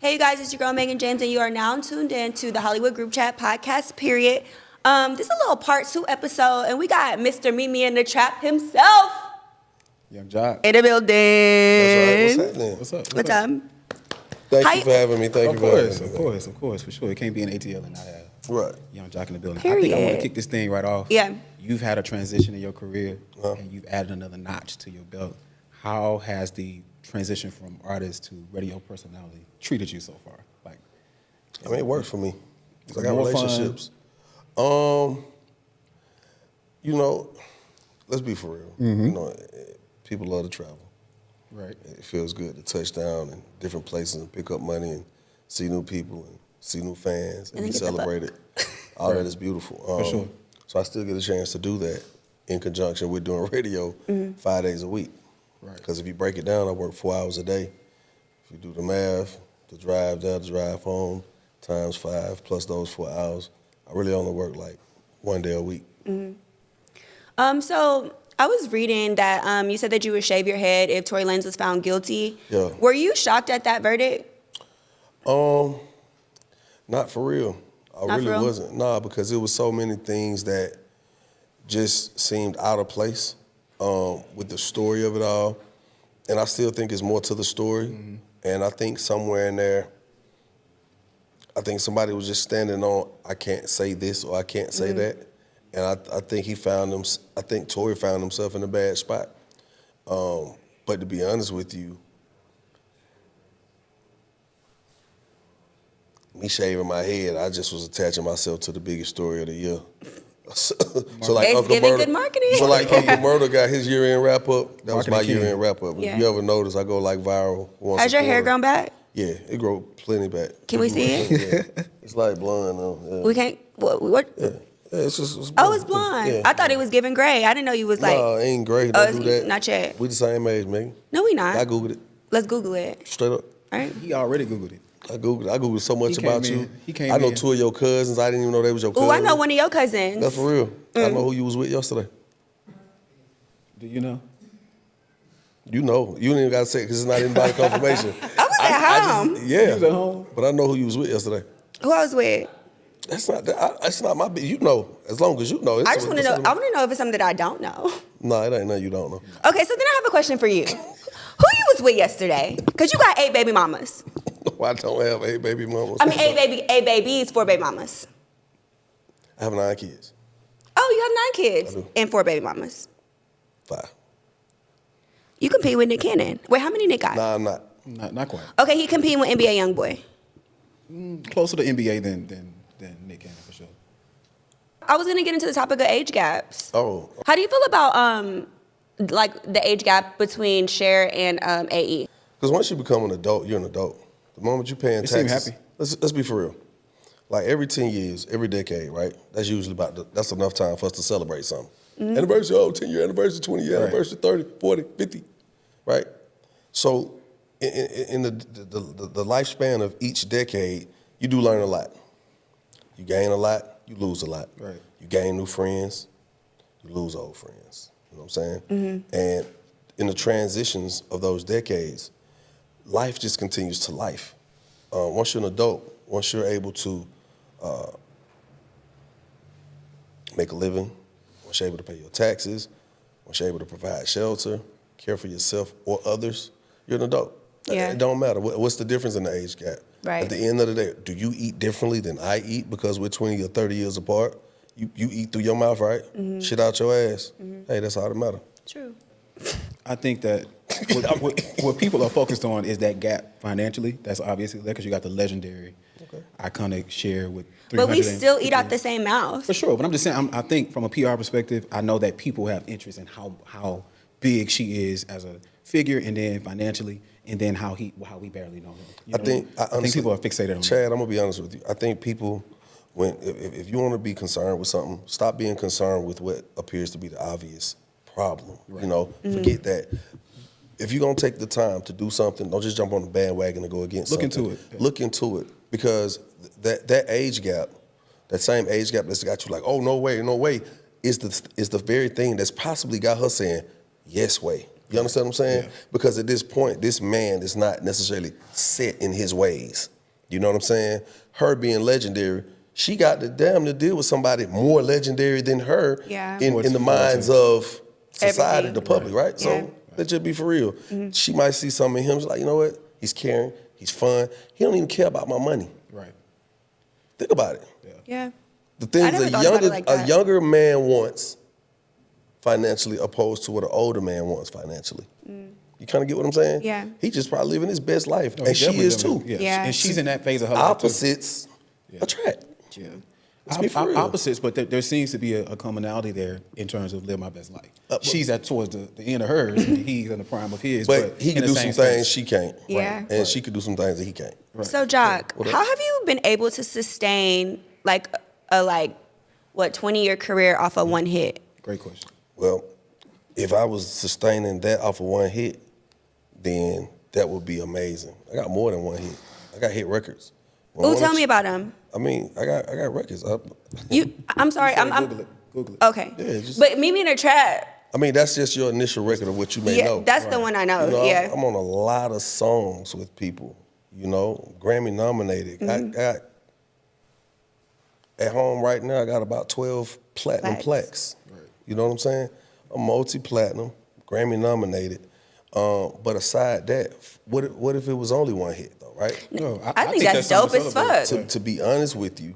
Hey, you guys, it's your girl, Megan James, and you are now tuned in to the Hollywood Group Chat podcast, period. This is a little part 2 episode, and we got Mr. Meet Me in the Trap himself. Young Joc. In the building. That's right. What's happening? What's up? Thank you for having me. Thank you for having me. Of course, for sure. It can't be an ATL and not have Right. Young Joc in the building. Period. I think I want to kick this thing right off. Yeah. You've had a transition in your career, and you've added another notch to your belt. How has the transition from artist to radio personality treated you so far? Like, I mean, it works for me. I got more relationships. You know, let's be for real. Mm-hmm. You know, people love to travel. right. It feels good to touch down in different places and pick up money and see new people and see new fans and And be then get the celebrated. All that is beautiful. For sure. So I still get a chance to do that in conjunction with doing radio 5 days a week. Right. Because if you break it down, I work 4 hours a day. If you do the math, the drive there, the drive home, times 5 plus those 4 hours, I really only work like 1 day a week. So I was reading that you said that you would shave your head if Tory Lanez was found guilty. Yeah. Were you shocked at that verdict? Not for real. I Not for really real? wasn't. Nah, because it was so many things that just seemed out of place with the story of it all. And I still think there's more to the story. And I think somewhere in there, I think somebody was just standing on, I can't say this or I can't say that. And I think I think Tory found himself in a bad spot. But to be honest with you, me shaving my head, I just was attaching myself to the biggest story of the year. so like It's giving good marketing. So like Uncle Murder got his year-end wrap-up. That was my Marketing king. year-end wrap-up. Yeah. If you ever notice, I go like viral once Has a your hair quarter. grown back? Yeah, it grow plenty back. Can we see it? Yeah. It's like blonde though. Yeah. We can't. What? Yeah, it's just it's Oh, it's blonde. Yeah. I thought it was giving gray. I didn't know you was like. No, it ain't great. Oh, Don't do it's that. not yet. We the same age, man. No, we not. I Googled it. Let's Google it. Straight up. All right. He already Googled it. I Googled so much He came about in. you. He came I know in. 2 of your cousins. I didn't even know they was your Oh, cousins. I know one of your cousins. That's for real. I know who you was with yesterday. Do you know? You know. You didn't even got to say it because it's not anybody confirmation. I was at home. Yeah. You was at home? But I know who you was with yesterday. Who I was with? That's not my business. You know. As long as you know. I just want to know. I want to know if it's something that I don't know. No, it ain't nothing you don't know. Okay, so then I have a question for you. Who you was with yesterday? Because you got 8 baby mamas. I don't have 8 baby mamas. I mean, 8 babies, 4 baby mamas. I have 9 kids. Oh, you have 9 kids I do. and 4 baby mamas. 5. You compete with Nick Cannon. Wait, how many Nick got? Nah, I'm not. Not quite. Okay, he competing with NBA YoungBoy. Closer to NBA than Nick Cannon for sure. I was gonna get into the topic of age gaps. Oh, How do you feel about like the age gap between Cher and AE? because once you become an adult, you're an adult. The moment you're paying You seem taxes, happy. let's be for real. Like every 10 years, every decade, right? That's usually that's enough time for us to celebrate something. Anniversary, 10-year anniversary, 20-year Right. anniversary, 30, 40, 50, right? So in the lifespan of each decade, you do learn a lot. You gain a lot, you lose a lot. Right. You gain new friends, you lose old friends. You know what I'm saying? And in the transitions of those decades, life just continues to life. Once you're an adult, once you're able to make a living, once you're able to pay your taxes, once you're able to provide shelter, care for yourself or others, you're an adult. Yeah. It don't matter. What's the difference in the age gap? Right. At the end of the day, do you eat differently than I eat because we're 20 or 30 years apart? You eat through your mouth, right? Shit out your ass. Hey, that's all that matter. True. I think that what people are focused on is that gap financially. That's obviously there because you got the legendary, iconic Cher with 300. But we still eat out the same mouth. For sure, but I'm just saying. I think from a PR perspective, I know that people have interest in how big she is as a figure, and then financially, and then how we barely know him. You know what I think people are fixated on Chad, I'm gonna be honest with you. I think people, if you want to be concerned with something, stop being concerned with what appears to be the obvious problem. Right. You know, forget that. If you're gonna take the time to do something, don't just jump on the bandwagon and go against Look something. into it. Look into it, because that age gap, that same age gap that's got you like, oh no way, is the very thing that's possibly got her saying, yes way. You understand what I'm saying? Yeah. Because at this point, this man is not necessarily set in his ways. You know what I'm saying? Her being legendary, she got to damn to deal with somebody more legendary than her in the minds of society, Everything. the public, right? Yeah. So let's just be for real. She might see something in him, she's like, you know what? He's caring, he's fun. He don't even care about my money. Right. Think about it. Yeah. The things never thought about it like a that. younger man wants financially opposed to what an older man wants financially. You kind of get what I'm saying? Yeah. He just probably living his best life, No, and he she is definitely too. living- Yeah. And she's in that phase of her life too. Opposites attract. Yeah. Let's be for real. Opposites, but there seems to be a commonality there in terms of live my best life. She's at towards the end of hers, and he's in the prime of his. But he in can the do same some things space. she can't. Yeah. And she could do some things that he can't. Right. So, Joc, What up? how have you been able to sustain like a 20-year career off of one hit? Great question. Well, if I was sustaining that off of one hit, then that would be amazing. I got more than one hit. I got hit records. Ooh, tell me about them. I mean, I got records. I'm sorry. Google it. Google it. Okay. Yeah, just- But Meet Me in the Trap. I mean, that's just your initial record of what you may Yeah, know. that's the one I know. You know, Yeah. I'm on a lot of songs with people, you know, Grammy nominated. I got, at home right now, I got about 12 platinum plaques. Right. You know what I'm saying? I'm multi-platinum, Grammy nominated. But aside that, what if it was only one hit though, right? No, I think that's dope as fuck. To be honest with you,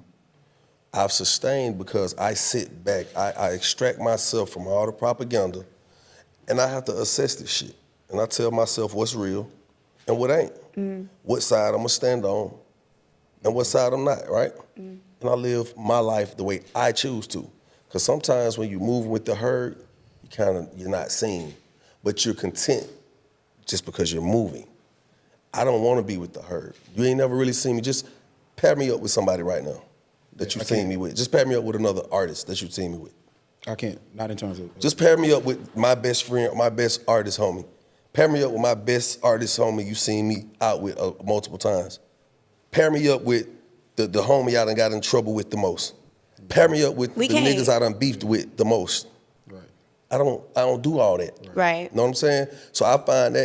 I've sustained because I sit back, I extract myself from all the propaganda, and I have to assess this shit. And I tell myself what's real and what ain't. What side I'm gonna stand on and what side I'm not, right? And I live my life the way I choose to. Because sometimes when you move with the herd, you're not seen, but you're content just because you're moving. I don't want to be with the herd. You ain't never really seen me. Just pair me up with somebody right now that you've seen me with. Just pair me up with another artist that you've seen me with. I can't. Not in terms of. Just pair me up with my best friend, my best artist homie. Pair me up with my best artist homie you've seen me out with multiple times. Pair me up with the homie I done got in trouble with the most. Pair me up with the niggas I done beefed with the most. Right. I don't do all that. Right. Know what I'm saying? So I find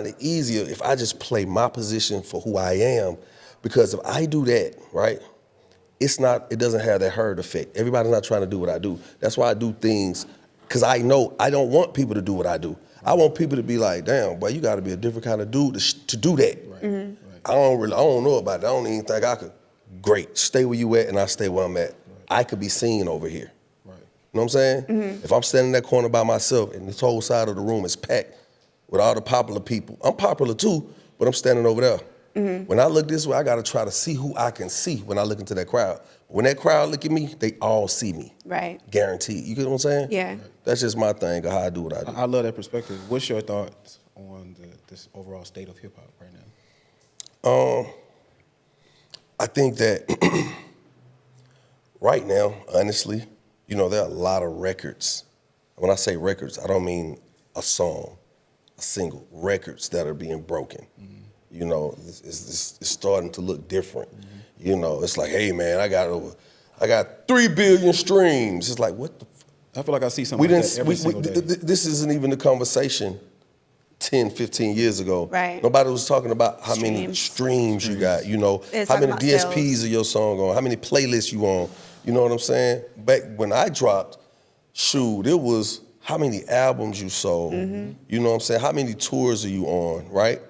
it easier if I just play my position for who I am. Because if I do that, right, it doesn't have that herd effect. Everybody's not trying to do what I do. That's why I do things, because I know I don't want people to do what I do. I want people to be like, damn, boy, you gotta be a different kind of dude to do that. Right. Mm-hmm. Right. I don't know about it. I don't even think I could. Great, stay where you at and I stay where I'm at. Right. I could be seen over here. Right. You know what I'm saying? If I'm standing in that corner by myself and this whole side of the room is packed with all the popular people, I'm popular too, but I'm standing over there. When I look this way, I gotta try to see who I can see when I look into that crowd. When that crowd look at me, they all see me. Right. Guaranteed. You get what I'm saying? Yeah. That's just my thing of how I do what I do. I love that perspective. What's your thoughts on this overall state of hip hop right now? I think that right now, honestly, you know, there are a lot of records. When I say records, I don't mean a song, a single. Records that are being broken. You know, it's starting to look different. You know, it's like, hey man, I got 3 billion streams. It's like, what the I feel like I see something like that every single day. This isn't even the conversation 10, 15 years ago. Right. Nobody was talking about how many streams you got, you know, It's how many talking about DSPs sales. are your song on, how many playlists you on. You know what I'm saying? Back when I dropped, shoot, it was how many albums you sold. You know what I'm saying? How many tours are you on, right?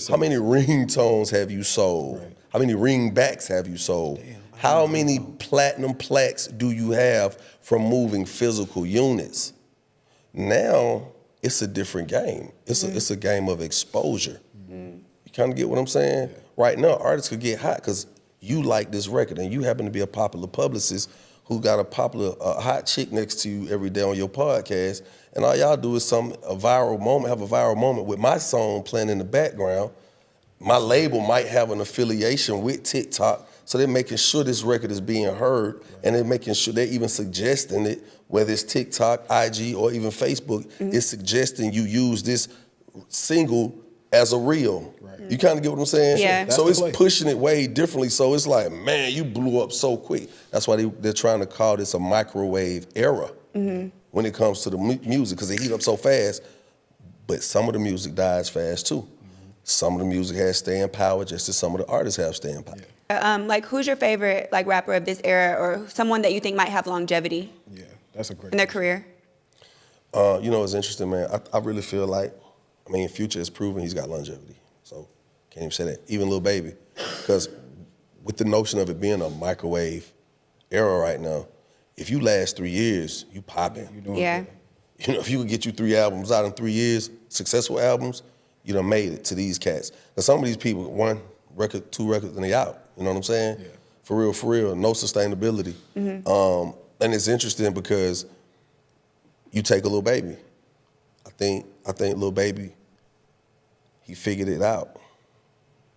How many ringtones have you sold? Right. How many ringbacks have you sold? How many platinum plaques do you have from moving physical units? Now, it's a different game. It's a game of exposure. You kind of get what I'm saying? Right now, artists could get hot because you like this record and you happen to be a popular publicist who got a popular hot chick next to you every day on your podcast, and all y'all do is have a viral moment with my song playing in the background. My label might have an affiliation with TikTok, so they're making sure this record is being heard, and they're making sure they're even suggesting it, whether it's TikTok, IG, or even Facebook, is suggesting you use this single as a reel. Right. You kind of get what I'm saying? Yeah. So That's it's the play. pushing it way differently. So it's like, man, you blew up so quick. That's why they're trying to call this a microwave era when it comes to the music, because they heat up so fast. But some of the music dies fast too. Some of the music has staying power, just as some of the artists have staying power. Like, who's your favorite like rapper of this era, or someone that you think might have longevity? Yeah, that's a great in their question. career. You know, it's interesting, man. I really feel like, I mean, Future has proven he's got longevity. So can't even say that. Even Lil Baby, because with the notion of it being a microwave era right now, if you last 3 years, you popping. Yeah. Good. You know, if you could get you 3 albums out in 3 years, successful albums, you done made it to these cats. Now some of these people, 1 record, 2 records, and they out. You know what I'm saying? Yeah. For real, no sustainability. And it's interesting because you take a Lil Baby. I think Lil Baby, he figured it out.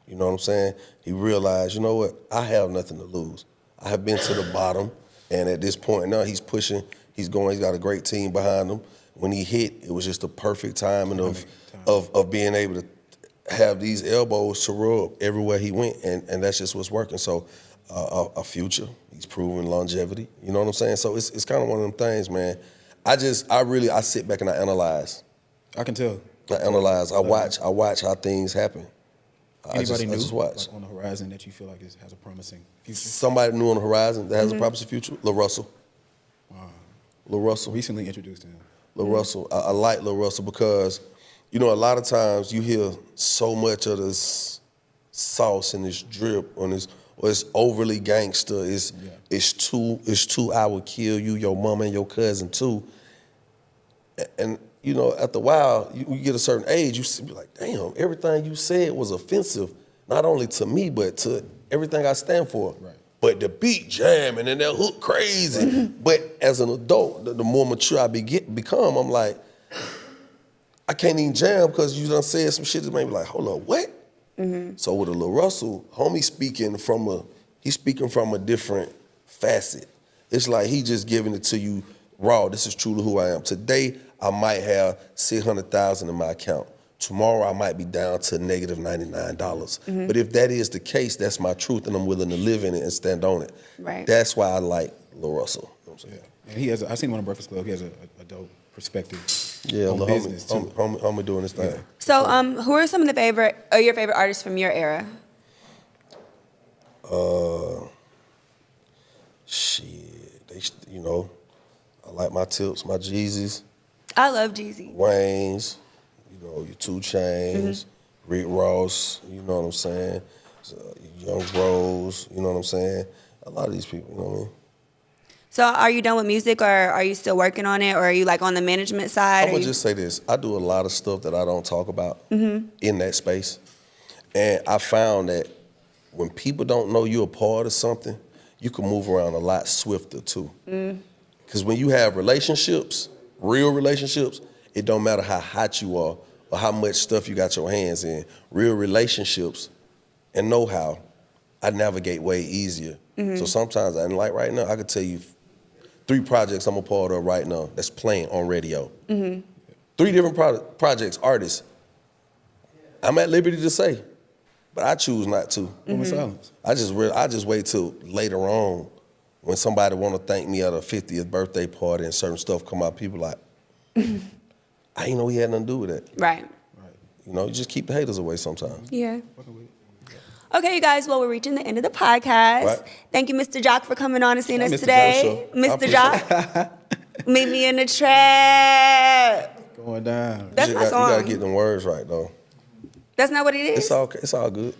You know what I'm saying? He realized, you know what? I have nothing to lose. I have been to the bottom, and at this point now, he's pushing. He's going. He's got a great team behind him. When he hit, it was just the perfect timing of being able to have these elbows to rub everywhere he went, and that's just what's working. So, a Future, he's proven longevity. You know what I'm saying? So it's kind of one of them things, man. I sit back and I analyze. I can tell. I analyze. I watch how things happen. Anybody new I just watch. like on the horizon that you feel like has a promising future? Somebody new on the horizon that has a promising future? Lil Russell. Wow. Lil Russell. Recently introduced to him. Lil Russell. I like Lil Russell because, you know, a lot of times you hear so much of this sauce and this drip or it's overly gangster. It's too I would kill you, your mama and your cousin too. And you know, after a while, you get a certain age, you be like, damn, everything you said was offensive, not only to me, but to everything I stand for. Right. But the beat jamming and that hook crazy. Right. But as an adult, the more mature I become, I'm like, I can't even jam because you done said some shit that made me like, hold up, what? So with a Lil Russell, homie speaking from a different facet. It's like he just giving it to you raw. This is truly who I am. Today, I might have $600,000 in my account. Tomorrow, I might be down to negative $99. But if that is the case, that's my truth, and I'm willing to live in it and stand on it. Right. That's why I like Lil Russell. You know what I'm saying? And he has. I seen him on the Breakfast Club. He has a dope perspective. Yeah, on Lil business too. homie doing his thing. So, who are some of your favorite artists from your era? You know, I like my Tips, my Jeezys, I love Jeezy. Waynes, you know, your 2 Chainz, Rick Ross, you know what I'm saying? Young Joc, you know what I'm saying? A lot of these people, you know what I mean? So, are you done with music, or are you still working on it, or are you like on the management side? I'm gonna just say this. I do a lot of stuff that I don't talk about in that space. And I found that when people don't know you're a part of something, you can move around a lot swifter too. Because when you have relationships, real relationships, it don't matter how hot you are or how much stuff you got your hands in. Real relationships and know-how, I navigate way easier. So sometimes, and like right now, I could tell you 3 projects I'm a part of right now that's playing on radio. 3 different projects, artists. I'm at liberty to say, but I choose not to. Moment of silence. I just wait till later on when somebody want to thank me at a 50th birthday party and certain stuff come out. People like, I didn't know he had nothing to do with that. Right. You know, you just keep the haters away sometimes. Yeah. Okay, you guys. Well, we're reaching the end of the podcast. Right. Thank you, Mr. Joc, for coming on and seeing us Mr. today. Joc, Mr. Joc, meet me in the trap. Going down. That's my You gotta song. get them words right though. That's not what it is. It's all good.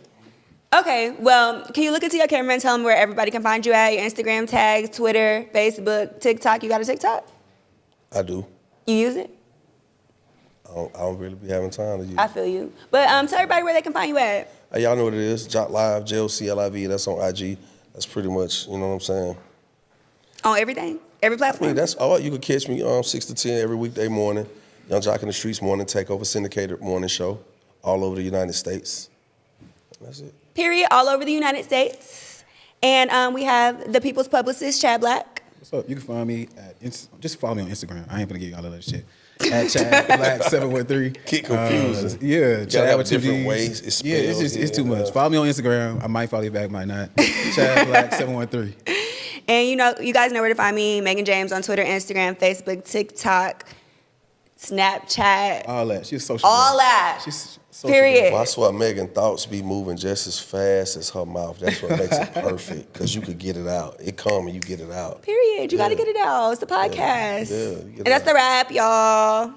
Okay, well, can you look into your camera and tell them where everybody can find you at? Your Instagram tags, Twitter, Facebook, TikTok. You got a TikTok? I do. You use it? I don't really be having time to use. I feel you. But tell everybody where they can find you at. Hey, y'all know what it is. Joc Live, JOCLIV. That's on IG. That's pretty much, you know what I'm saying. On everything? Every I platform? mean, that's all. You can catch me 6 to 10 every weekday morning. Young Joc in the Streets morning takeover syndicated morning show all over the United States. That's it. Period. All over the United States. And we have the People's Publicist, Chad Black. What's up? You can find me at just follow me on Instagram. I ain't gonna give you all of that shit. At Chad Black 713. Get confused. Yeah, Chad have with different ways. It's yeah, it's too much. Follow me on Instagram. I might follow you back, might not. Chad Black 713. And you guys know where to find me, Megan James, on Twitter, Instagram, Facebook, TikTok, Snapchat, All that. She's social. all that. She's social. Period. Well, I swear Megan thoughts be moving just as fast as her mouth. That's what makes it perfect, because you could get it out. It come and you get it out. Period. You got to get it out. It's the podcast. Yeah, you get And that's it the wrap, y'all.